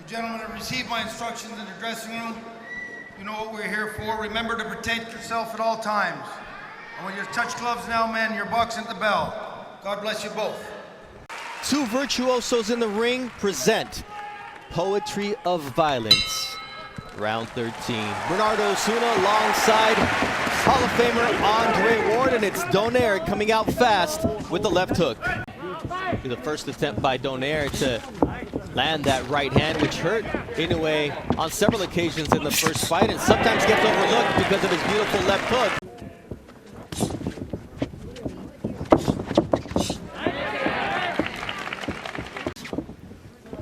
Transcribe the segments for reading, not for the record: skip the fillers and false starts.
Gentlemen, have received my instructions in the dressing room. You know what we're here for. Remember to protect yourself at all times. And when you touch gloves now, men, you're boxing at the bell. God bless you both. Two virtuosos in the ring present Poetry of Violence, round 13. Bernardo Osuna alongside Hall of Famer Andre Ward, and it's Donaire coming out fast with the left hook. The first attempt by Donaire to land that right hand, which hurt Inoue on several occasions in the first fight and sometimes gets overlooked because of his beautiful left hook.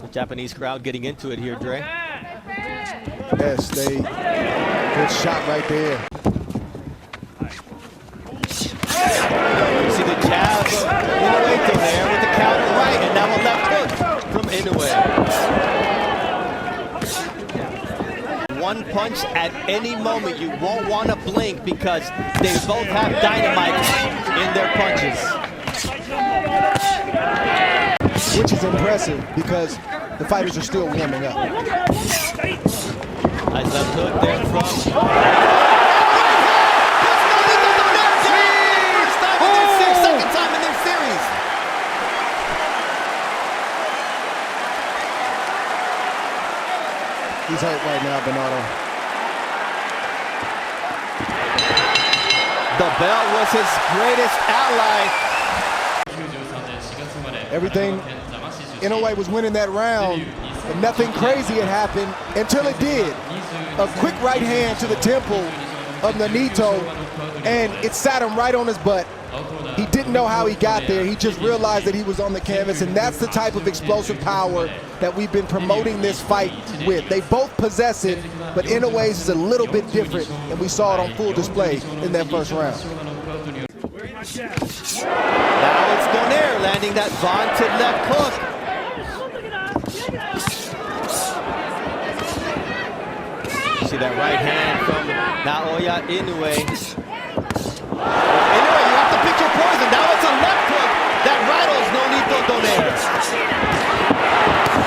The Japanese crowd getting into it here, Dre. Yes, good shot right there. You see the jab of Inoue there with the counter right, and now a left hook from Inoue. One punch at any moment. You won't want to blink because they both have dynamite in their punches. Which is impressive because the fighters are still warming up. Nice left hook there from... Second time in their series. He's hurt right now, Bernardo. The bell was his greatest ally. Everything, Inoue was winning that round, but nothing crazy had happened until it did. A quick right hand to the temple of Nonito, and it sat him right on his butt. He didn't know how he got there. He just realized that he was on the canvas, and that's the type of explosive power that we've been promoting this fight with. They both possess it, but Inoue's is a little bit different, and we saw it on full display in that first round. Now it's Donaire landing that vaunted left hook. See that right hand from Naoya Inoue. Inoue, you have to pick your poison. Now it's a left hook that rattles Nonito Donaire.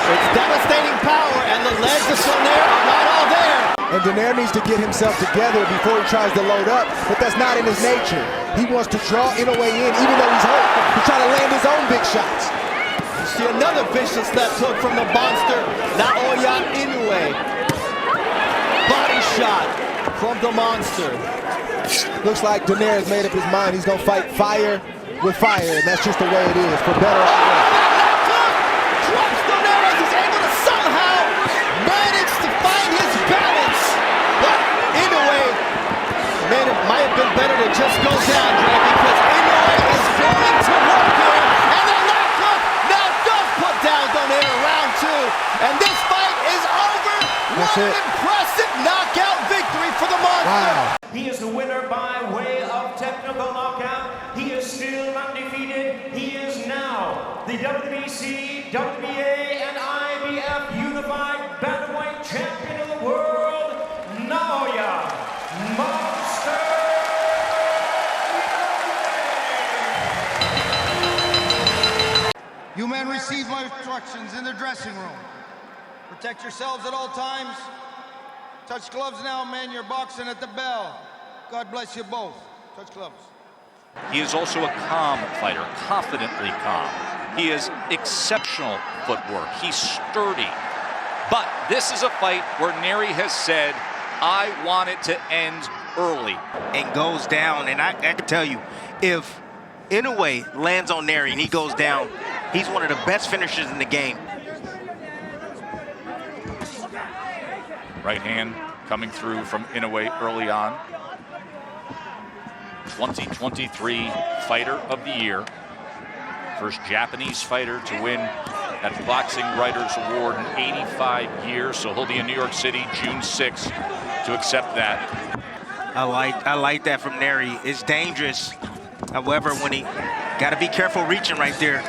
It's devastating power, and the legs of Donaire are not all there. And Donaire needs to get himself together before he tries to load up, but that's not in his nature. He wants to draw Inoue in, even though he's hurt, to try to land his own big shots. You see another vicious left hook from the monster, Naoya Inoue. Body shot from the monster. Looks like Donaire has made up his mind. He's going to fight fire with fire, and that's just the way it is, for better or worse. Drops Donaire as he's able to somehow manage to find his balance. But Inoue, man, it might have been better to just go down, Dre, because Inoue is going to work here. And the left hook now does put down Donaire round two. And this fight is over. That's what it. An impressive knockout victory for the monster. Wow. He is the winner by way of technical knockout. He is still undefeated. He is now the WBC, WBA, and IBF Unified Bantamweight Champion of the World, Naoya Monster You men received my instructions in the dressing room. Protect yourselves at all times. Touch gloves now, men. You're boxing at the bell. God bless you both. Touch gloves. He is also a calm fighter, confidently calm. He has exceptional footwork. He's sturdy. But this is a fight where Nery has said, I want it to end early. And goes down, and I can tell you, if Inoue lands on Nery and he goes down, he's one of the best finishers in the game. Right hand coming through from Inoue early on. 2023 Fighter of the Year. First Japanese fighter to win that Boxing Writers Award in 85 years. So he'll be in New York City June 6th to accept that. I like that from Nery. It's dangerous. However, when he got to be careful reaching right there.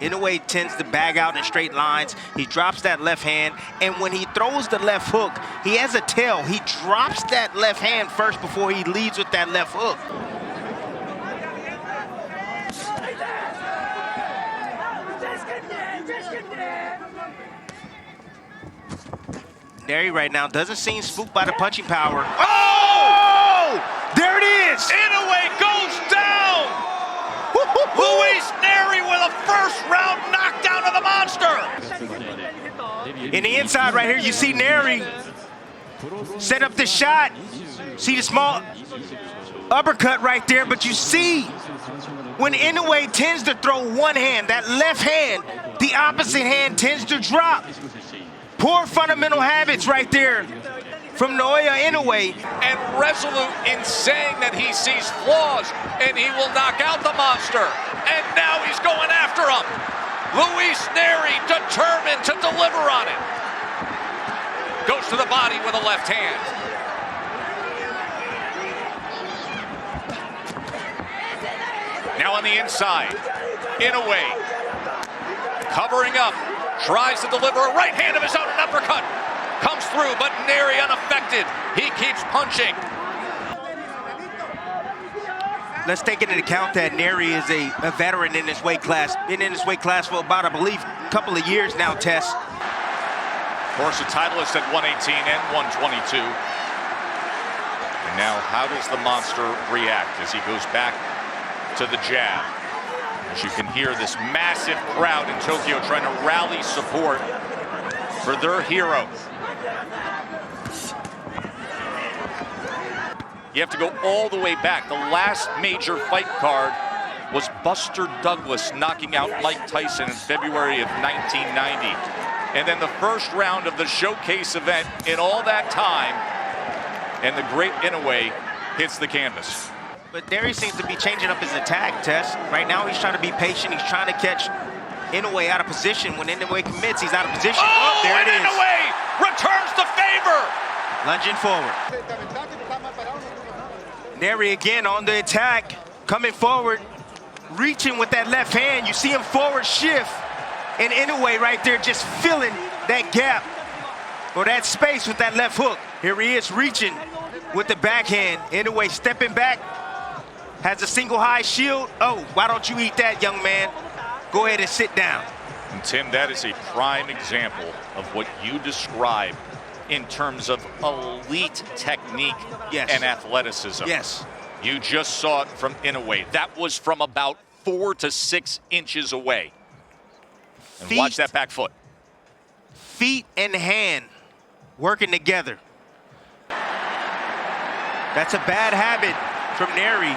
Inoue tends to bag out in straight lines. He drops that left hand, and when he throws the left hook, he has a tail. He drops that left hand first before he leads with that left hook. Nery right now doesn't seem spooked by the punching power. Oh! There it is! Inoue goes down! Luis Nery with a first-round knockdown of the monster! In the inside right here, you see Nery set up the shot. See the small uppercut right there, but you see when Inoue tends to throw one hand, that left hand, the opposite hand tends to drop. Poor fundamental habits right there from Naoya Inoue. And resolute in saying that he sees flaws and he will knock out the monster. And now he's going after him. Luis Nery determined to deliver on it. Goes to the body with a left hand. Now on the inside, Inoue covering up, tries to deliver a right hand of his own, an uppercut. Comes through, but Nery unaffected. He keeps punching. Let's take into account that Nery is a veteran in this weight class. Been in this weight class for about, I believe, a couple of years now, Tess. Of course, the titleist at 118 and 122. And now, how does the monster react as he goes back to the jab? As you can hear this massive crowd in Tokyo trying to rally support for their hero. You have to go all the way back. The last major fight card was Buster Douglas knocking out Mike Tyson in February of 1990. And then the first round of the showcase event in all that time, and the great Inoue hits the canvas. But Nery seems to be changing up his attack, Tess. Right now, he's trying to be patient. He's trying to catch Inoue out of position. When Inoue commits, he's out of position. Oh, there it is. Inoue returns the favor. Lunging forward. Nery again on the attack, coming forward, reaching with that left hand. You see him forward shift. And Inoue right there just filling that gap or that space with that left hook. Here he is reaching with the backhand. Inoue stepping back. Has a single high shield. Oh, why don't you eat that, young man? Go ahead and sit down. And Tim, that is a prime example of what you described in terms of elite technique and athleticism. Yes. You just saw it from Inoue. That was from about 4 to 6 inches away. And watch that back foot. Feet and hand working together. That's a bad habit from Nery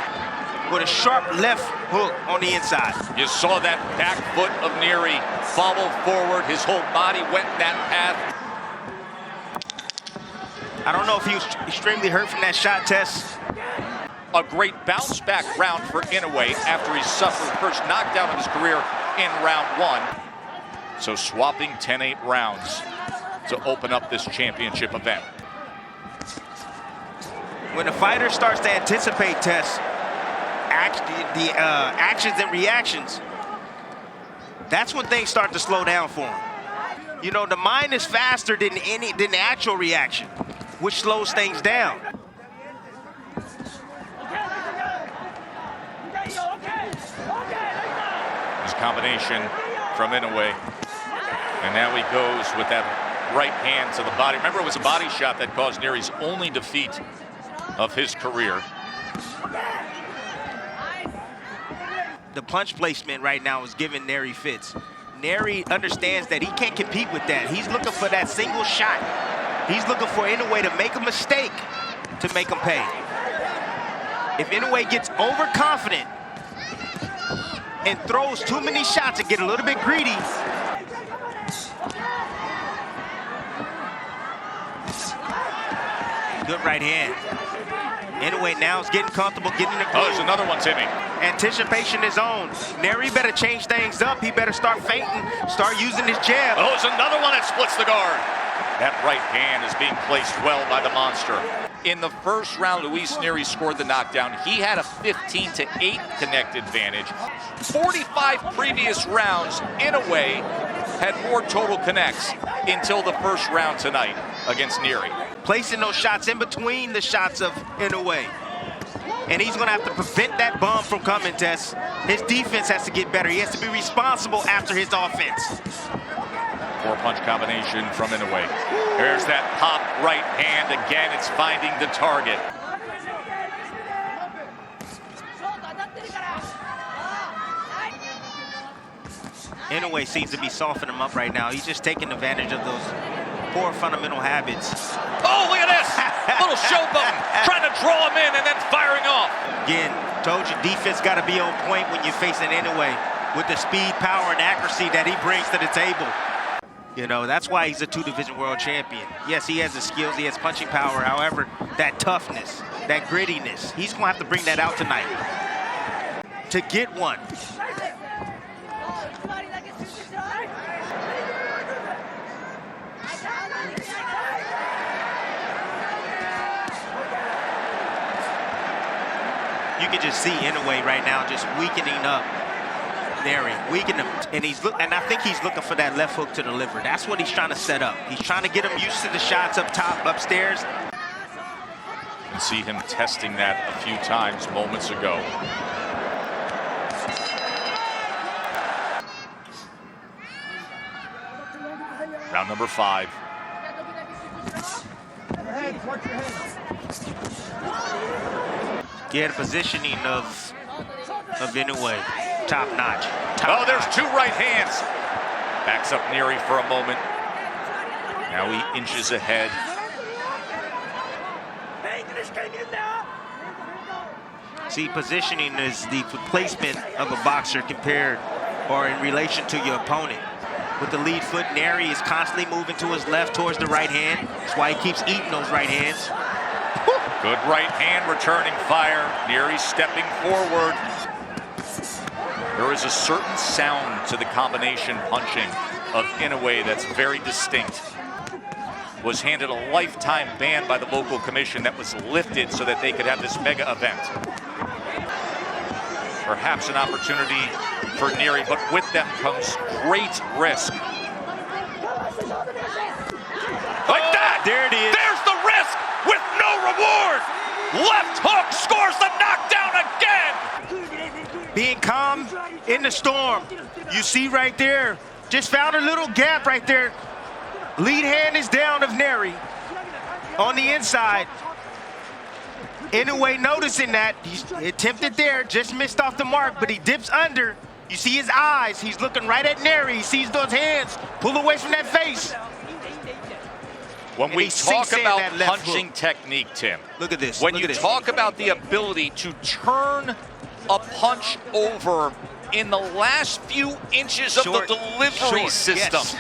with a sharp left hook on the inside. You saw that back foot of Nery follow forward. His whole body went that path. I don't know if he was extremely hurt from that shot, Tess. A great bounce back round for Inoue after he suffered the first knockdown of his career in round 1. So swapping 10-8 rounds to open up this championship event. When a fighter starts to anticipate, Tess, actions and reactions, that's when things start to slow down for him. You know, the mind is faster than the actual reaction, which slows things down. This combination from Inoue. And now he goes with that right hand to the body. Remember, it was a body shot that caused Nery's only defeat of his career. The punch placement right now is giving Nery fits. Nery understands that he can't compete with that. He's looking for that single shot. He's looking for Inoue to make a mistake to make him pay. If Inoue gets overconfident and throws too many shots and get a little bit greedy, good right hand. Inoue now is getting comfortable, getting the groove. Oh, there's another one, Timmy. Anticipation is on. Nery better change things up. He better start feinting, start using his jab. Oh, there's another one that splits the guard. That right hand is being placed well by the monster. In the first round, Luis Nery scored the knockdown. He had a 15-8 connect advantage. 45 previous rounds, Inoue had more total connects until the first round tonight against Nery. Placing those shots in between the shots of Inoue. And he's going to have to prevent that bomb from coming, Tess. His defense has to get better. He has to be responsible after his offense. 4-punch combination from Inoue. There's that pop right hand. Again, it's finding the target. Inoue seems to be softening him up right now. He's just taking advantage of those poor fundamental habits. Oh, look at this! Little show button, trying to draw him in and then firing off. Again, told you defense got to be on point when you're facing Inoue with the speed, power, and accuracy that he brings to the table. You know, that's why he's a 2-division world champion. Yes, he has the skills, he has punching power. However, that toughness, that grittiness, he's going to have to bring that out tonight to get one. You can just see Inoue right now just weakening up Nery, weakening him. And I think he's looking for that left hook to the liver. That's what he's trying to set up. He's trying to get him used to the shots up top, upstairs. You can see him testing that a few times moments ago. Round number 5. Yeah, the positioning of Inoue, top notch. There's 2 right hands. Backs up Nery for a moment. Now he inches ahead. See, positioning is the placement of a boxer compared or in relation to your opponent. With the lead foot, Nery is constantly moving to his left towards the right hand. That's why he keeps eating those right hands. Good right hand returning fire. Nery stepping forward. There is a certain sound to the combination punching of Inoue that's very distinct. Was handed a lifetime ban by the local commission that was lifted so that they could have this mega event. Perhaps an opportunity for Nery, but with them comes great risk. Like that! There it is. There's the risk with no reward! Left hook scores the knockdown again! Being calm in the storm. You see right there, just found a little gap right there. Lead hand is down of Nery on the inside. Inoue noticing that, he's attempted there, just missed off the mark, but he dips under. You see his eyes, he's looking right at Nery. He sees those hands, pull away from that face. When we talk about punching technique, Tim, look at this. When you talk about the ability to turn a punch over in the last few inches of the delivery system. Yes.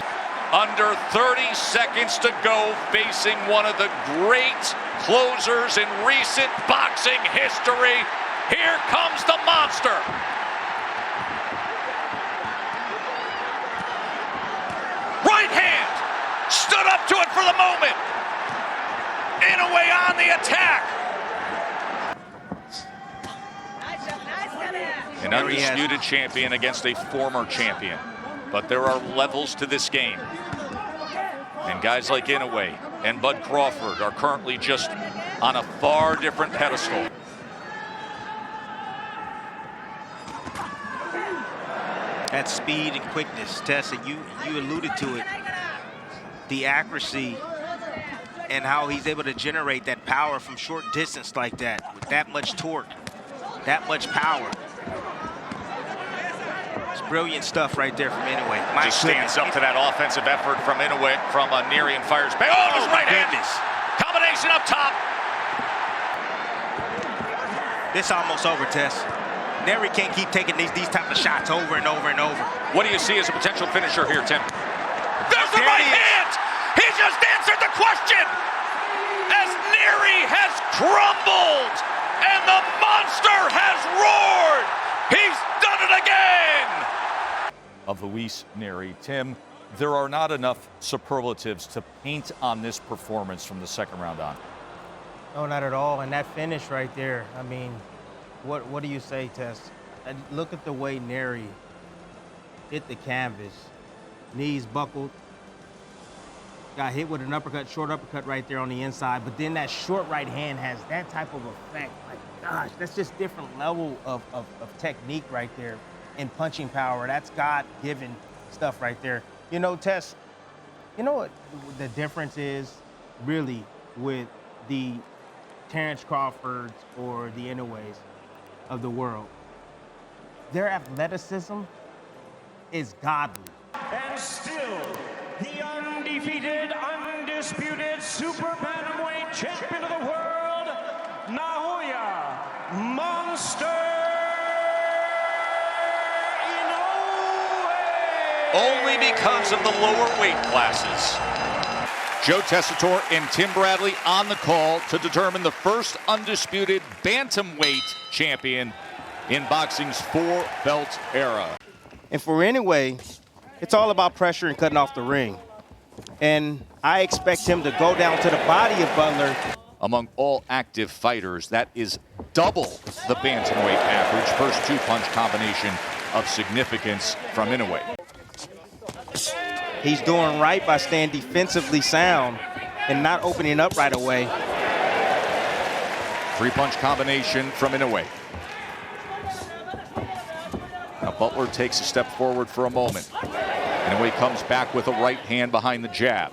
Under 30 seconds to go, facing one of the great closers in recent boxing history. Here comes the monster. Right hand, stood up to it for the moment. Inoue on the attack. An undisputed champion against a former champion. But there are levels to this game. And guys like Inoue and Bud Crawford are currently just on a far different pedestal. That speed and quickness, Tessa, you alluded to it. The accuracy and how he's able to generate that power from short distance like that, with that much torque, that much power. It's brilliant stuff right there from Inoue. Just stands up to that offensive effort from Inoue, from Nery, and fires back. Oh, his right hand. Combination up top. This almost over, Tess. Nery can't keep taking these type of shots over and over and over. What do you see as a potential finisher here, Tim? There's the right hand! He just answered the question! As Nery has crumbled and the monster has roared! He's done it again! Of Luis Nery. Tim, there are not enough superlatives to paint on this performance from the second round on. No, not at all. And that finish right there, I mean, what do you say, Tess? And look at the way Nery hit the canvas. Knees buckled. Got hit with an uppercut, short uppercut right there on the inside. But then that short right hand has that type of effect. Like, gosh, that's just different level of technique right there and punching power. That's God-given stuff right there. You know, Tess, You know what the difference is, really, with the Terrence Crawfords or the Inoues of the world? Their athleticism is godly. And still, the undefeated, undisputed super bantamweight champion of the world, Naoya Monster Inoue! Only because of the lower weight classes. Joe Tessitore and Tim Bradley on the call to determine the first undisputed bantamweight champion in boxing's four-belt era. And for Inoue, it's all about pressure and cutting off the ring. And I expect him to go down to the body of Butler. Among all active fighters, that is double the bantamweight average. First two-punch combination of significance from Inoue. He's doing right by staying defensively sound and not opening up right away. Three-punch combination from Inoue. Now Butler takes a step forward for a moment. Inoue comes back with a right hand behind the jab.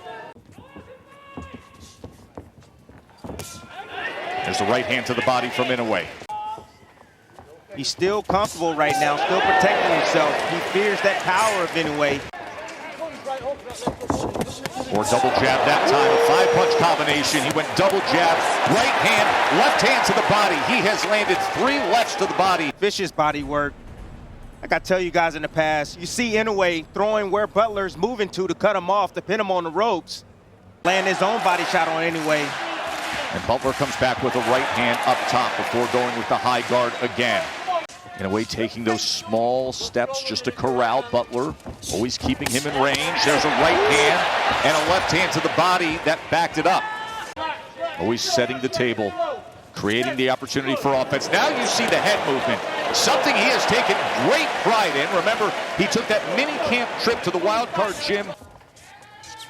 There's the right hand to the body from Inoue. He's still comfortable right now, still protecting himself. He fears that power of Inoue. Or double jab that time, a five-punch combination. He went double jab, right hand, left hand to the body. He has landed three lefts to the body. Vicious body work. Like I tell you guys in the past, you see Inoue throwing where Butler's moving to cut him off, to pin him on the ropes. Land his own body shot on Inoue. And Butler comes back with a right hand up top before going with the high guard again. Inoue taking those small steps just to corral Butler, always keeping him in range. There's a right hand and a left hand to the body that backed it up. Always setting the table, creating the opportunity for offense. Now you see the head movement, something he has taken great pride in. Remember, he took that mini camp trip to the wild card gym.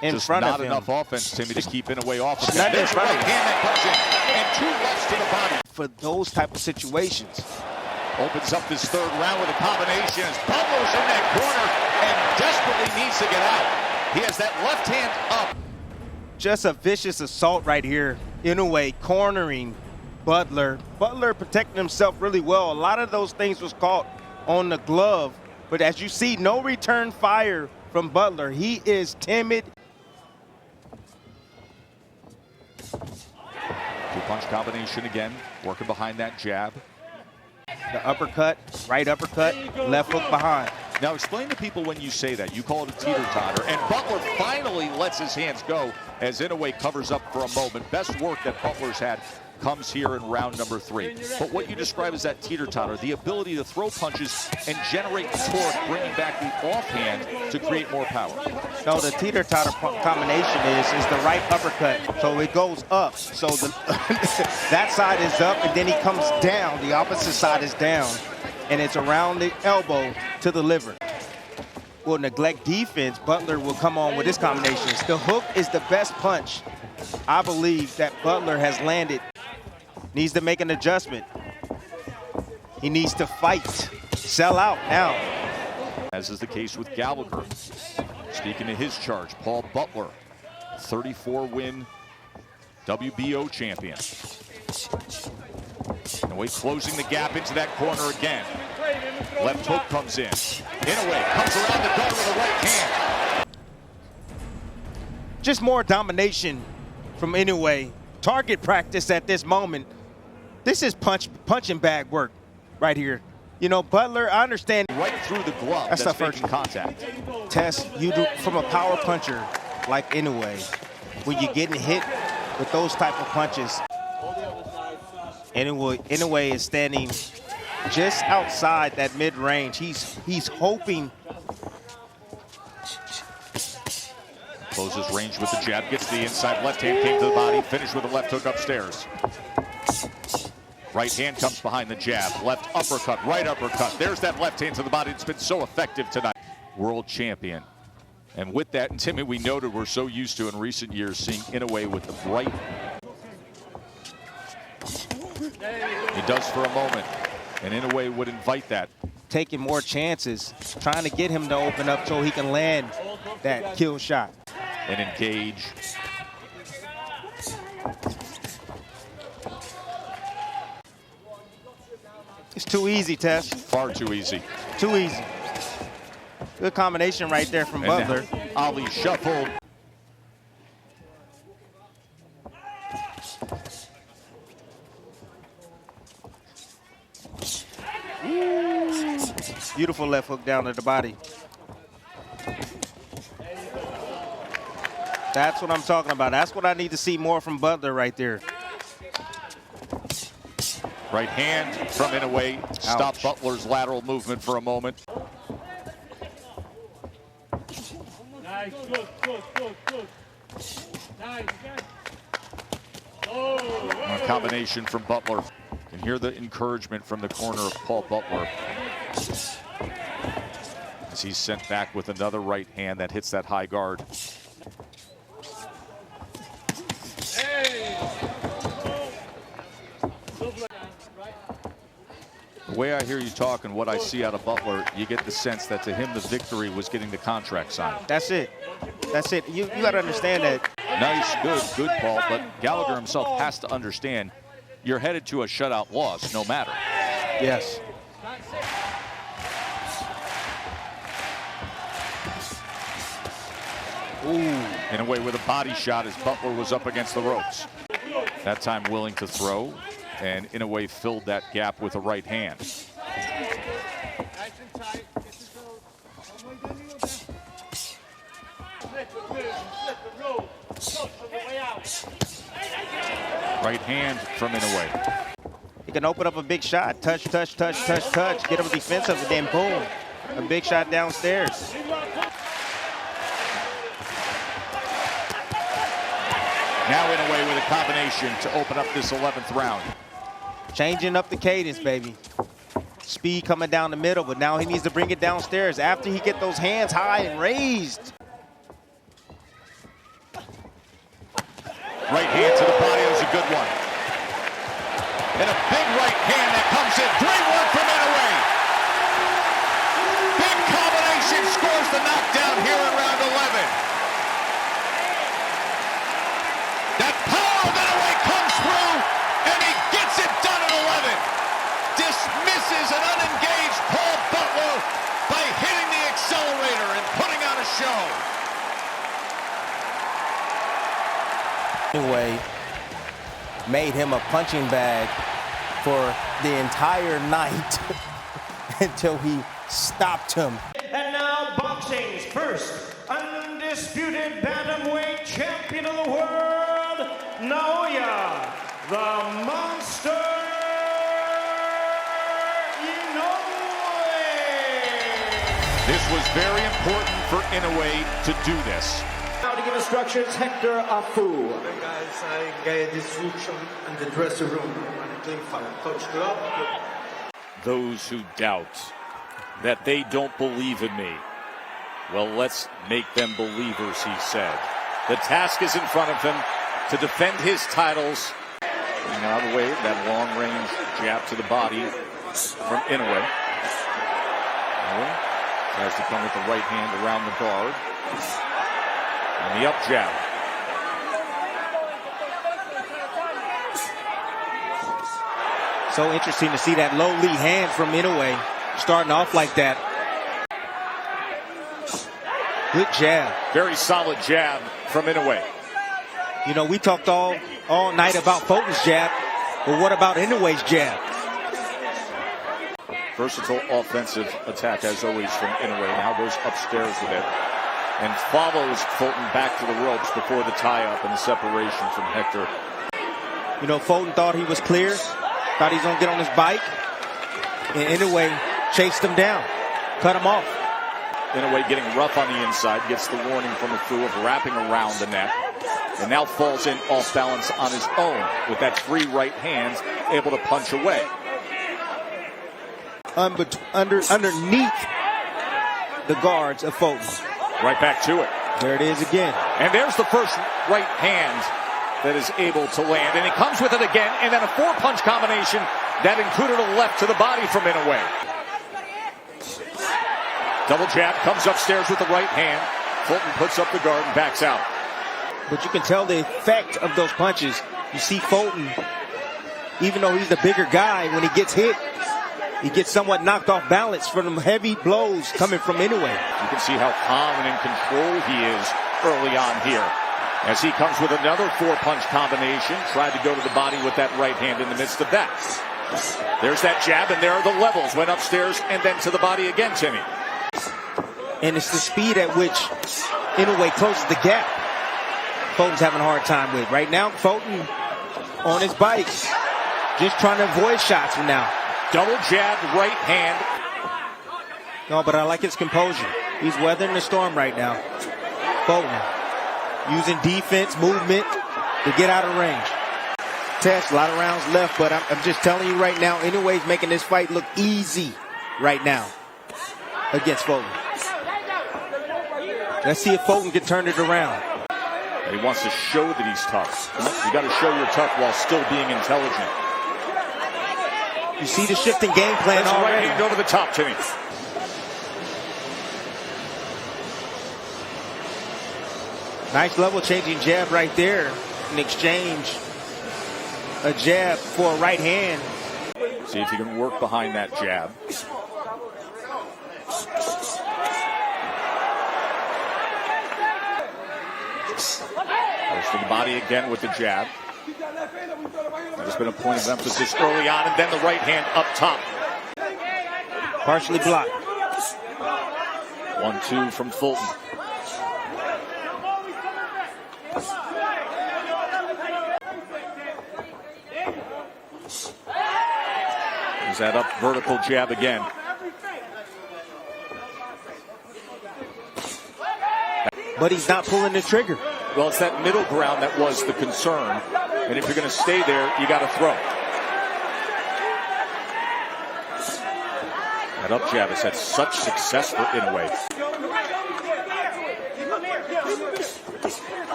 In front of him. Not enough offense, Timmy, to keep Inoue off of Not him. in front of Right hand that comes in, and two lefts to the body. For those type of situations. Opens up this third round with a combination as Butler's in that corner and desperately needs to get out. He has that left hand up. Just a vicious assault right here. Inoue cornering Butler. Butler protecting himself really well. A lot of those things was caught on the glove. But as you see, no return fire from Butler. He is timid. Two-punch combination again, working behind that jab. The uppercut, right uppercut, left hook behind. Now explain to people when you say that. You call it a teeter-totter, and Butler finally lets his hands go as Inoue covers up for a moment. Best work that Butler's had comes here in round number 3. But what you describe as that teeter-totter, the ability to throw punches and generate torque, bringing back the offhand to create more power. No, the teeter-totter combination is the right uppercut. So it goes up. So that side is up, and then he comes down. The opposite side is down, and it's around the elbow to the liver. Will neglect defense, Butler will come on with his combinations. The hook is the best punch, I believe, that Butler has landed. Needs to make an adjustment. He needs to fight, sell out now. As is the case with Gallagher. Speaking of his charge, Paul Butler, 34-win WBO champion. Inoue closing the gap into that corner again. Left hook comes in. Inoue comes around the guard with a right hand. Just more domination from Inoue. Target practice at this moment. This is punching bag work right here. You know, Butler, I understand. Right through the glove, that's making contact. Tess, you do from a power puncher like Inoue, when you're getting hit with those type of punches. Inoue is standing just outside that mid-range. He's hoping. Closes range with the jab, gets the inside left hand, came to the body, finished with a left hook upstairs. Right hand comes behind the jab, left uppercut, right uppercut. There's that left hand to the body. It's been so effective tonight. World champion. And with that, and Timmy, we noted we're so used to in recent years seeing Inoue with the right. He does for a moment, and Inoue would invite that. Taking more chances, trying to get him to open up so he can land that kill shot. and engage. It's too easy, Tess. Far too easy. Too easy. Good combination right there from Butler. Ali shuffled. Beautiful left hook down to the body. That's what I'm talking about. That's what I need to see more from Butler right there. Right hand from Inoue. Stop Butler's lateral movement for a moment. Nice, good. Nice. Oh, A combination from Butler. You can hear the encouragement from the corner of Paul Butler. As he's sent back with another right hand that hits that high guard. The way I hear you talk and what I see out of Butler, you get the sense that to him the victory was getting the contract signed. That's it. That's it. You got to understand that. Nice, good, Paul. But Gallagher himself has to understand you're headed to a shutout loss no matter. Yes. Ooh. Inoue with a body shot as Butler was up against the ropes. That time willing to throw, and Inoue filled that gap with a right hand. Right hand from Inoue. He can open up a big shot. Touch. Get him defensive, and then boom. A big shot downstairs. Now Inoue with a combination to open up this 11th round. Changing up the cadence, baby. Speed coming down the middle, but now he needs to bring it downstairs after he get those hands high and raised. Right hand to the body was a good one. And a big right hand that comes in. Great work from Inoue. Big combination scores the knockdown here in round 11. That power of Inoue comes through, and he gets it done at 11. Dismisses an unengaged Paul Butler by hitting the accelerator and putting on a show. Inoue made him a punching bag for the entire night until he stopped him. And now boxing's first undisputed bantamweight champion of the world, Naoya, the Monster Inoue. This was very important for Inoue to do this. Now to give instructions, Hector Afu. Okay, guys, I get instruction in the dressing room when I came from Coach Club. Those who doubt that they don't believe in me, well, let's make them believers, he said. The task is in front of him to defend his titles. And out of the way, that long-range jab to the body from Inoue. Inoue tries to come with the right hand around the guard. And the up jab. So interesting to see that low lead hand from Inoue starting off like that. Good jab. Very solid jab from Inoue. You know, we talked all night about Fulton's jab, but what about Inoue's jab? Versatile offensive attack, as always, from Inoue. Now goes upstairs with it. And follows Fulton back to the ropes before the tie-up and the separation from Hector. You know, Fulton thought he was clear, thought he was going to get on his bike, and Inoue chased him down, cut him off. Inoue getting rough on the inside, gets the warning from the crew of wrapping around the neck, and now falls in off balance on his own with that free right hand, able to punch away. Underneath the guards of Fulton. Right back to it. There it is again. And there's the first right hand that is able to land. And he comes with it again. And then a four-punch combination that included a left to the body from Inoue. Double jab, comes upstairs with the right hand. Fulton puts up the guard and backs out. but you can tell the effect of those punches. You see Fulton, even though he's the bigger guy, when he gets hit, he gets somewhat knocked off balance from the heavy blows coming from Inoue. You can see how calm and in control he is early on here. As he comes with another 4-punch combination, tried to go to the body with that right hand in the midst of that. There's that jab, and there are the levels. Went upstairs and then to the body again, Timmy. And it's the speed at which Inoue closes the gap Fulton's having a hard time with. Right now, Fulton on his bike, just trying to avoid shots from now. Double jab, right hand. No, but I like his composure. He's weathering the storm right now. Fulton using defense, movement to get out of range. Test, a lot of rounds left, but I'm just telling you right now, Inoue's making this fight look easy right now against Fulton. Let's see if Fulton can turn it around. He wants to show that he's tough. You got to show you're tough while still being intelligent. You see the shifting game plan That's already. Right hand over the top, Timmy. Nice level changing jab right there. In exchange, a jab for a right hand. See if you can work behind that jab. Goes to the body again with the jab. There's been a point of emphasis early on, and then the right hand up top. Partially blocked. 1-2 from Fulton. Is that up vertical jab again? But he's not pulling the trigger. Well, it's that middle ground that was the concern. And if you're going to stay there, you got to throw. That up jab has had such success for Inoue.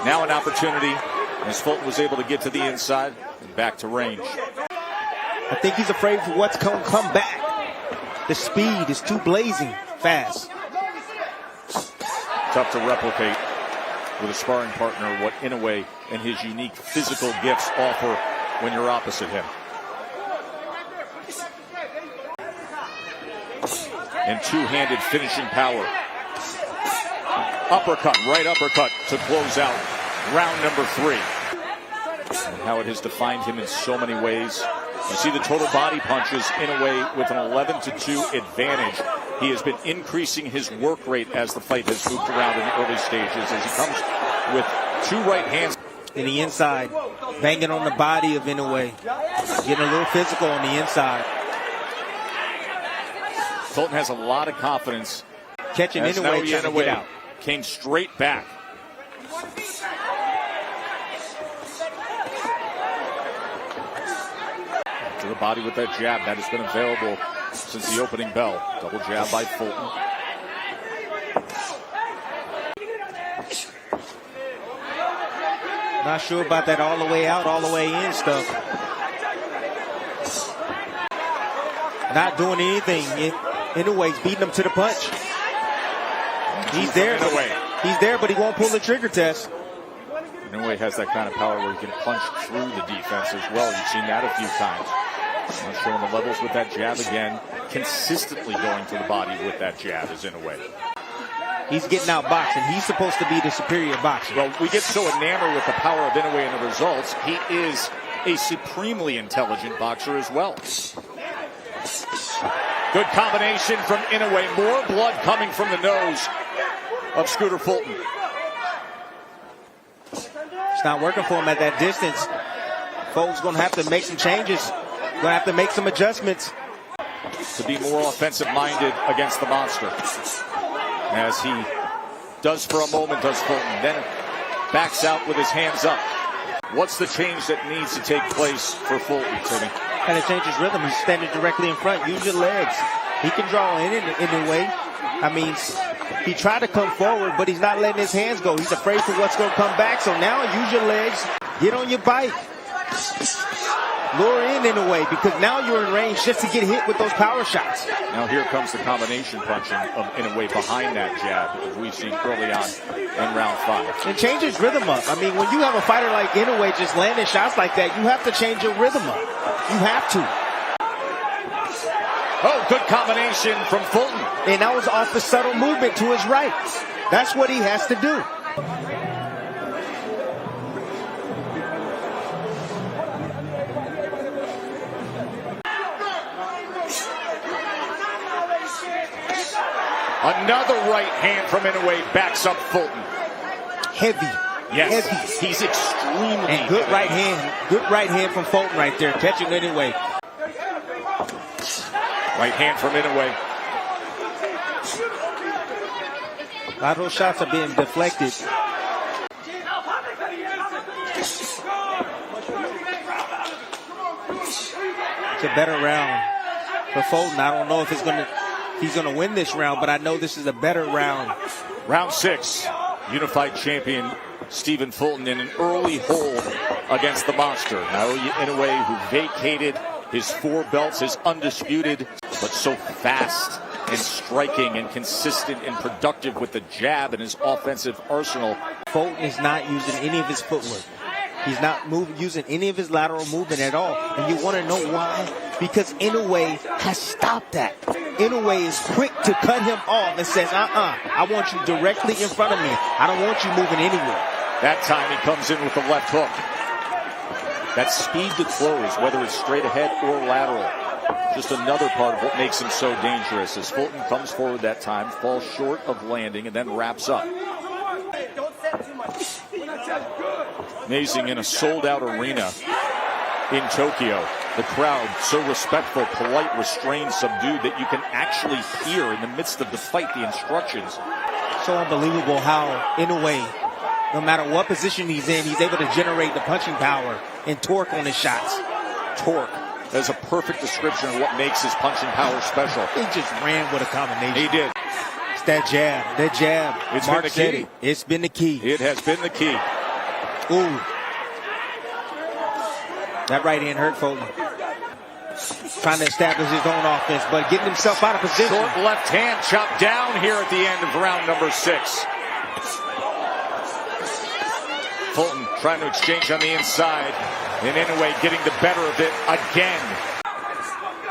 Now an opportunity as Fulton was able to get to the inside and back to range. I think he's afraid for what's going to come back. The speed is too blazing fast. Tough to replicate with a sparring partner what Inoue and his unique physical gifts offer when you're opposite him. And two-handed finishing power. Uppercut, right uppercut to close out round number 3. And how it has defined him in so many ways. You see the total body punches Inoue with an 11-2 advantage. He has been increasing his work rate as the fight has moved around in the early stages as he comes with 2 right hands. In the inside, banging on the body of Inoue. Getting a little physical on the inside. Fulton has a lot of confidence. Catching Inoue, trying to get out. Came straight back. To the body with that jab. That has been available since the opening bell. Double jab by Fulton. Not sure about that all the way out, all the way in stuff. Not doing anything. Inoue's beating him to the punch. He's there. He's there, but he won't pull the trigger test. Inoue has that kind of power where he can punch through the defense as well. You've seen that a few times. Not showing the levels with that jab again. Consistently going to the body with that jab is Inoue. He's getting out boxing. He's supposed to be the superior boxer. Well, we get so enamored with the power of Inoue and the results. He is a supremely intelligent boxer as well. Good combination from Inoue. More blood coming from the nose of Scooter Fulton. It's not working for him at that distance. Fulton's going to have to make some changes. Going to have to make some adjustments. To be more offensive-minded against the monster. As he does for a moment, does Fulton. Then backs out with his hands up. What's the change that needs to take place for Fulton, Timmy? Got to change his rhythm. He's standing directly in front. Use your legs. He can draw in a way. I mean, he tried to come forward, but he's not letting his hands go. He's afraid for what's going to come back. So now use your legs. Get on your bike. Lure in a way, because now you're in range just to get hit with those power shots. Now here comes the combination punching of Inoue behind that jab, as we've seen early on in round 5. And change his rhythm up. I mean, when you have a fighter like Inoue just landing shots like that, you have to change your rhythm up. You have to. Oh, good combination from Fulton. And that was off the subtle movement to his right. That's what he has to do. Another right hand from Inoue backs up Fulton. Heavy. Yes, heavy. He's extremely and good right hand. Good right hand from Fulton right there, catching Inoue. Right hand from Inoue. A lot of those shots are being deflected. It's a better round for Fulton. I don't know if he's gonna win this round, but I know this is a better round. Round 6, unified champion Stephen Fulton in an early hold against the monster. Naoya Inoue, who vacated his 4 belts, is undisputed, but so fast and striking and consistent and productive with the jab and his offensive arsenal. Fulton is not using any of his footwork. He's not using any of his lateral movement at all. And you want to know why? Because Inoue has stopped that. Inoue is quick to cut him off and says, I want you directly in front of me. I don't want you moving anywhere. That time he comes in with the left hook. That speed to close, whether it's straight ahead or lateral, just another part of what makes him so dangerous. As Fulton comes forward that time, falls short of landing, and then wraps up. Amazing, in a sold-out arena in Tokyo. The crowd so respectful, polite, restrained, subdued that you can actually hear in the midst of the fight the instructions. So unbelievable how Inoue, no matter what position he's in, he's able to generate the punching power and torque on his shots. Torque. That's a perfect description of what makes his punching power special. He just ran with a combination. He did. It's that jab. That jab. It's Mark been the said key. It's been the key. It has been the key. Ooh. That right hand hurt Fulton. Trying to establish his own offense, but getting himself out of position. Short left hand chopped down here at the end of round number 6. Fulton trying to exchange on the inside. And Inoue getting the better of it again.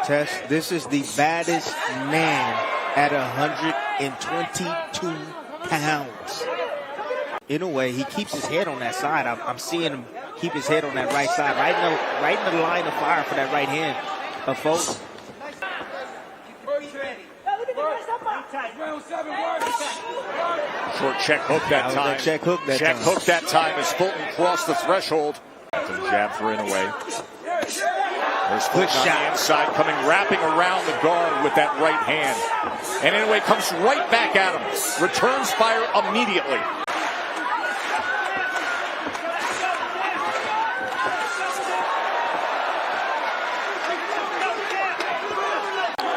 Tess, this is the baddest man at 122 pounds. Inoue, he keeps his head on that side. I'm seeing him keep his head on that right side, right in the line of fire for that right hand of Fulton. Short check hook that time. Check hook that time as Fulton crossed the threshold. The jab for Inoue. There's Fulton on the inside, wrapping around the guard with that right hand. And Inoue comes right back at him. Returns fire immediately.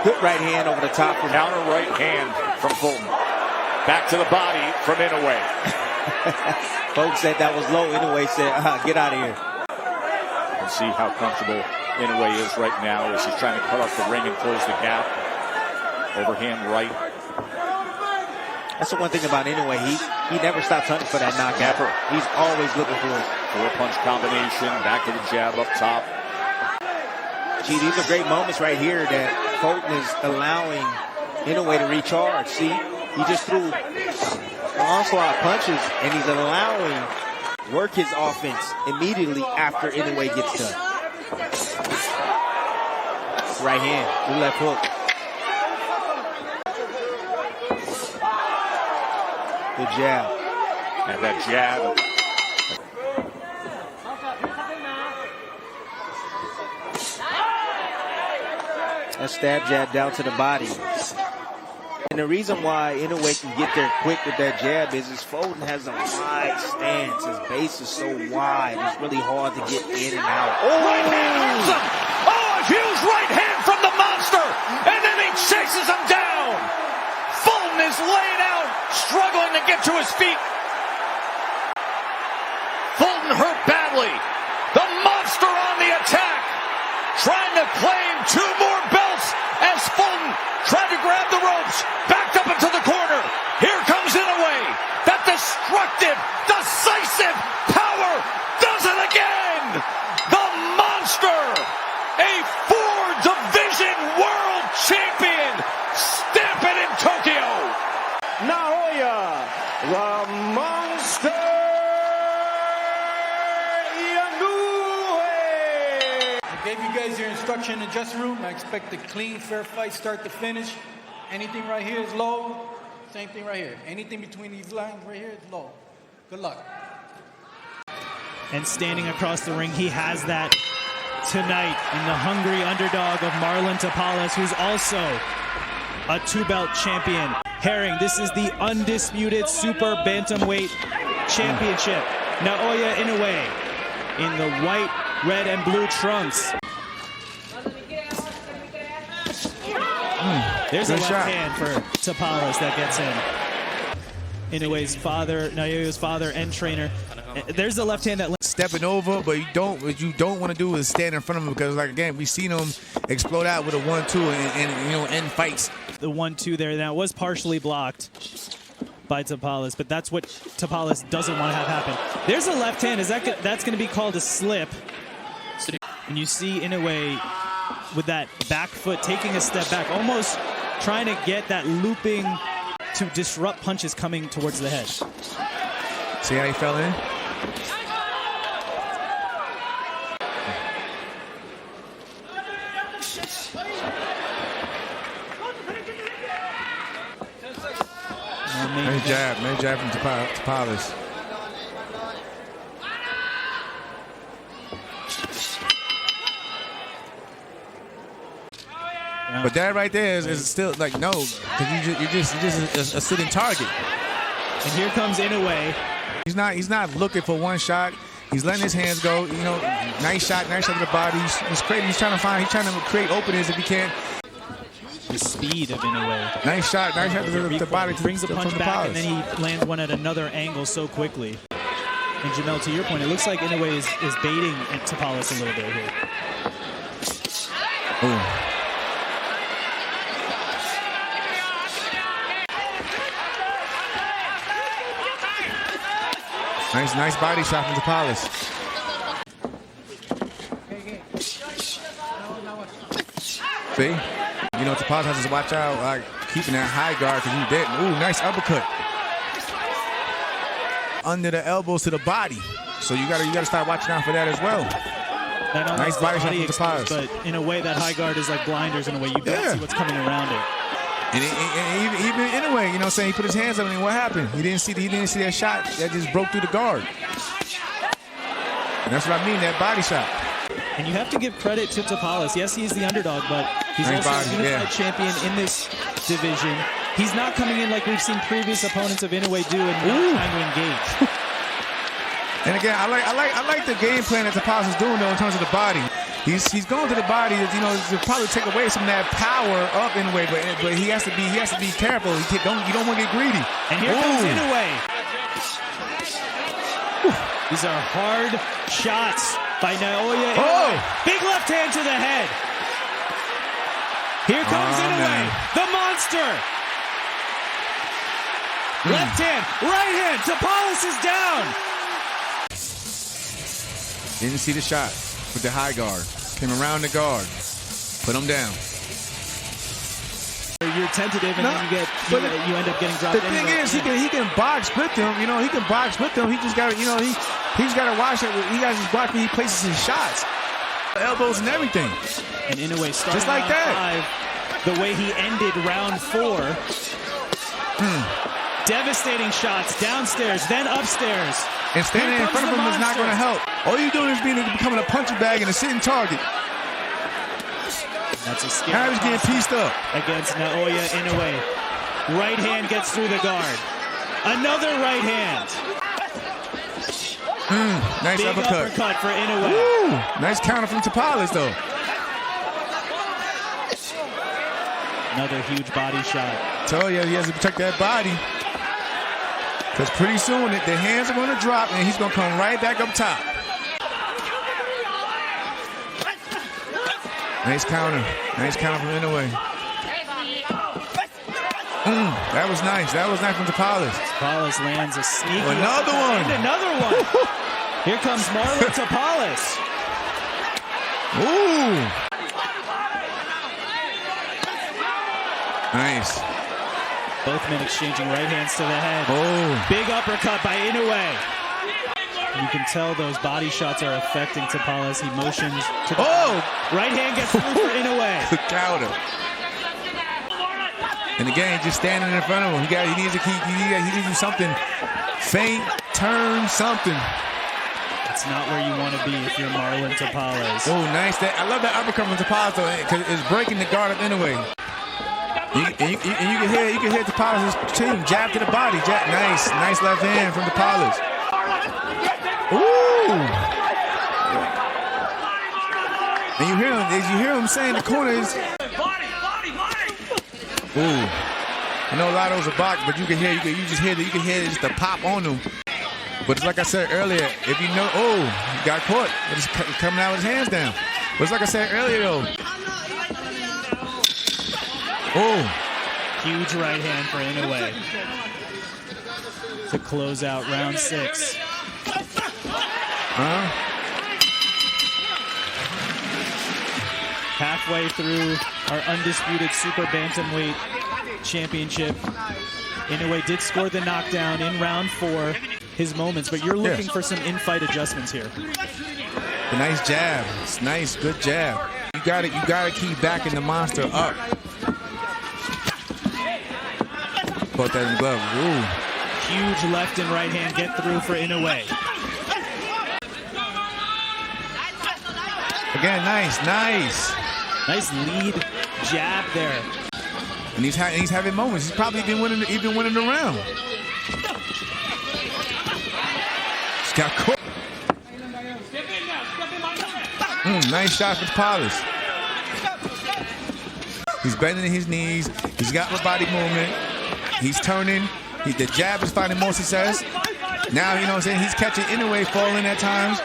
Good right hand over the top. Counter right hand from Fulton. Back to the body from Inoue. Folks said that was low. Inoue said, get out of here. And see how comfortable Inoue is right now as he's trying to cut off the ring and close the gap. Overhand right. That's the one thing about Inoue. He never stops hunting for that knockout. Never. He's always looking for it. 4-punch combination. Back to the jab up top. Gee, these are great moments right here that Fulton is allowing Inoue to recharge. See, he just threw an onslaught of punches, and he's allowing work his offense immediately after Inoue gets done. Right hand, the left hook. Good jab. And that jab. A stab jab down to the body. And the reason why Inoue can get there quick with that jab is Fulton has a wide stance. His base is so wide. It's really hard to get in and out. Oh, right hand hurts him. Oh, a huge right hand from the monster. And then he chases him down. Fulton is laid out, struggling to get to his feet. Fulton hurt badly. The monster on the attack. 2 more belts as Fulton tried to grab the ropes, backed up into the corner. Here comes Inoue. That destructive, decisive power does it again. The monster, a 4-division world champion, stamping in Tokyo. Naoya, the monster Inoue. I gave you guys your instruction in the dressing room. I expect a clean, fair fight, start to finish. Anything right here is low. Same thing right here. Anything between these lines right here is low. Good luck. And standing across the ring, he has that tonight in the hungry underdog of Marlon Tapales, who's also a 2-belt champion. Herring, this is the undisputed super bantamweight championship. Naoya Inoue in the white, red, and blue trunks. There's a left hand for Tapales that gets in. Inoue's father, Naoya's father and trainer. There's the left hand that stepping over, but what you don't want to do is stand in front of him, because, like, again, we've seen him explode out with a 1-2 and end fights. The 1-2 there that was partially blocked by Tapales, but that's what Tapales doesn't want to have happen. There's a left hand. That's going to be called a slip. And you see Inoue with that back foot taking a step back, almost trying to get that looping to disrupt punches coming towards the head. See how he fell in? Nice jab from Tapales. But that right there is still like, no, because you're just a sitting target. And here comes Inoue. He's not looking for one shot. He's letting his hands go. You know, nice shot to the body. He's creating. He's trying to create openings if he can. The speed of Inoue. Nice shot to the body. Brings the punch back, and then he lands one at another angle so quickly. And Jamel, to your point, it looks like Inoue is baiting Tapales a little bit here. Ooh. Nice body shot from Tapales. See? You know, Tapales has to watch out, like, keeping that high guard, because he did. Ooh, nice uppercut. Under the elbows to the body. So you gotta start watching out for that as well. Nice body shot from Tapales. But in a way, that high guard is like blinders in a way. You don't see what's coming around it. And even Inoue, you know what I'm saying, he put his hands up, and what happened? He didn't see that shot that just broke through the guard. And that's what I mean, that body shot. And you have to give credit to Tapales. Yes, he's the underdog, but he's also a unified champion in this division. He's not coming in like we've seen previous opponents of Inoue do and not trying to engage. And again, I like the game plan that Tapales is doing, though, in terms of the body. He's going to the body, you know, to probably take away some of that power of Inoue, but he has to be careful. You don't want to get greedy. And here comes Inoue. These are hard shots by Naoya Inoue. Big left hand to the head. Here comes Inoue, the monster. Left hand, right hand. Tapales is down. Didn't see the shot with the high guard. Came around the guard. Put him down. You're tentative, and then you end up getting dropped. The thing is, he can box with them. You know, he can box with them. He just got to, you know, he's got to watch it. He got to just watch when he places his shots, elbows and everything. And Inoue started just like that. 5, the way he ended round 4. Devastating shots downstairs, then upstairs. And standing in front of him is not going to help. All you're doing is becoming a punching bag and a sitting target. That's a scary. Now he's getting pieced up. Against Naoya Inoue. Right hand gets through the guard. Another right hand. Nice Big uppercut for Inoue. Woo! Nice counter from Tapales, though. Another huge body shot. Tell you, he has to protect that body. Because pretty soon the hands are going to drop and he's going to come right back up top. Nice counter. Nice counter from Inoue. That was nice. That was nice from Tapales. Tapales lands a sneaky. Another one. And another one. Here comes Marlon Tapales. Ooh. Nice. Both men exchanging right hands to the head. Oh. Big uppercut by Inoue. You can tell those body shots are affecting Tapales. He motions to the right hand gets through for Inoue. The counter. And again, just standing in front of him. He needs to keep. He needs to do something. Feint, turn, something. It's not where you want to be if you're Marlon Tapales. Oh, nice. I love that uppercut from Tapales though, because it's breaking the guard of Inoue. And you can hear Tapales' team jab to the body. Nice left hand from Tapales. Ooh. And you hear him saying the corners. Ooh. I know a lot of those are box, but you can hear just the pop on them. But it's like I said earlier, if you know, he got caught. It's coming out with his hands down. But it's like I said earlier though. Huge right hand for Inoue to close out round 6. Halfway through our undisputed super bantamweight championship, Inoue did score the knockdown in round 4. His moments, but you're looking for some in-fight adjustments here. A nice jab. It's nice, good jab. You gotta keep backing the monster up. Put that in the glove. Ooh. Huge left and right hand get through for Inoue. Again, nice. Nice lead jab there. And he's having moments. He's probably been winning the round. He's got caught. Nice shot for Tapales. He's bending his knees. He's got the body movement. He's turning. The jab is finding more success. Now, you know what I'm saying, he's catching Inoue falling at times.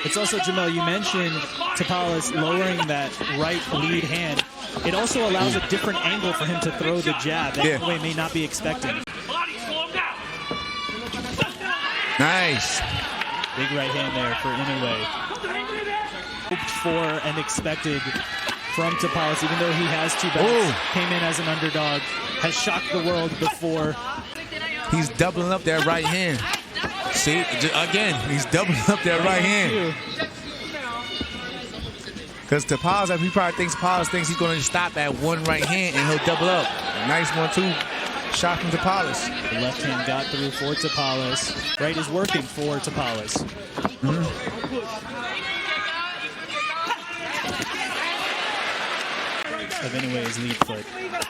It's also, Jamel, you mentioned Tapales lowering that right lead hand. It also allows a different angle for him to throw the jab that Inoue may not be expecting. Nice. Big right hand there for Inoue. Hoped for and expected from Tapales, even though he has 2 belts, came in as an underdog, has shocked the world before. He's doubling up that right hand. See, again, he's doubling up that right hand. Because Tapales, he probably thinks he's going to stop at one right hand and he'll double up. Nice 1-2 shot from Tapales. The left hand got through for Tapales. Right is working for Tapales. Of Inoue's lead foot.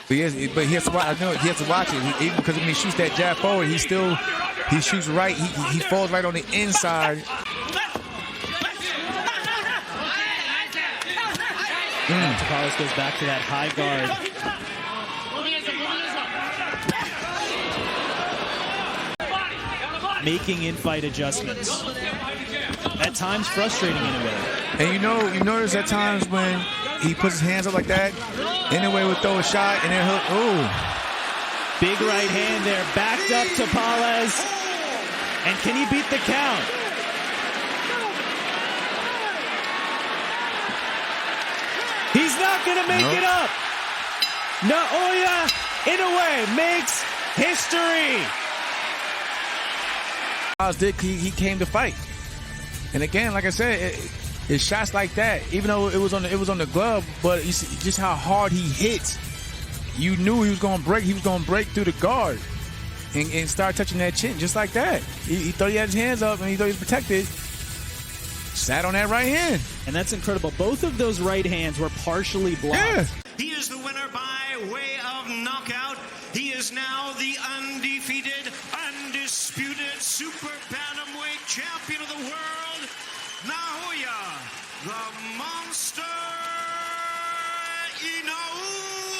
But he has to watch. I know he has to watch it. Even because when he shoots that jab forward, he shoots right. He falls right on the inside. Tapales goes back to that high guard. Making in-fight adjustments. At times frustrating Inoue. And you notice at times when he puts his hands up like that, Inoue would throw a shot and then he'll, Big right hand there, backed up Tapales. And can he beat the count? He's not gonna make it up. Naoya Inoue makes history. He came to fight. And again, like I said, it's shots like that, even though it was on the glove, but you see just how hard he hits. You knew he was gonna break. He was gonna break through the guard and start touching that chin just like that. He thought he had his hands up and he thought he was protected. Sat on that right hand. And that's incredible. Both of those right hands were partially blocked. Yeah. He is the winner by way of knockout. He is now the undefeated, undisputed super bantamweight champion of the world, Naoya, the Monster Inoue.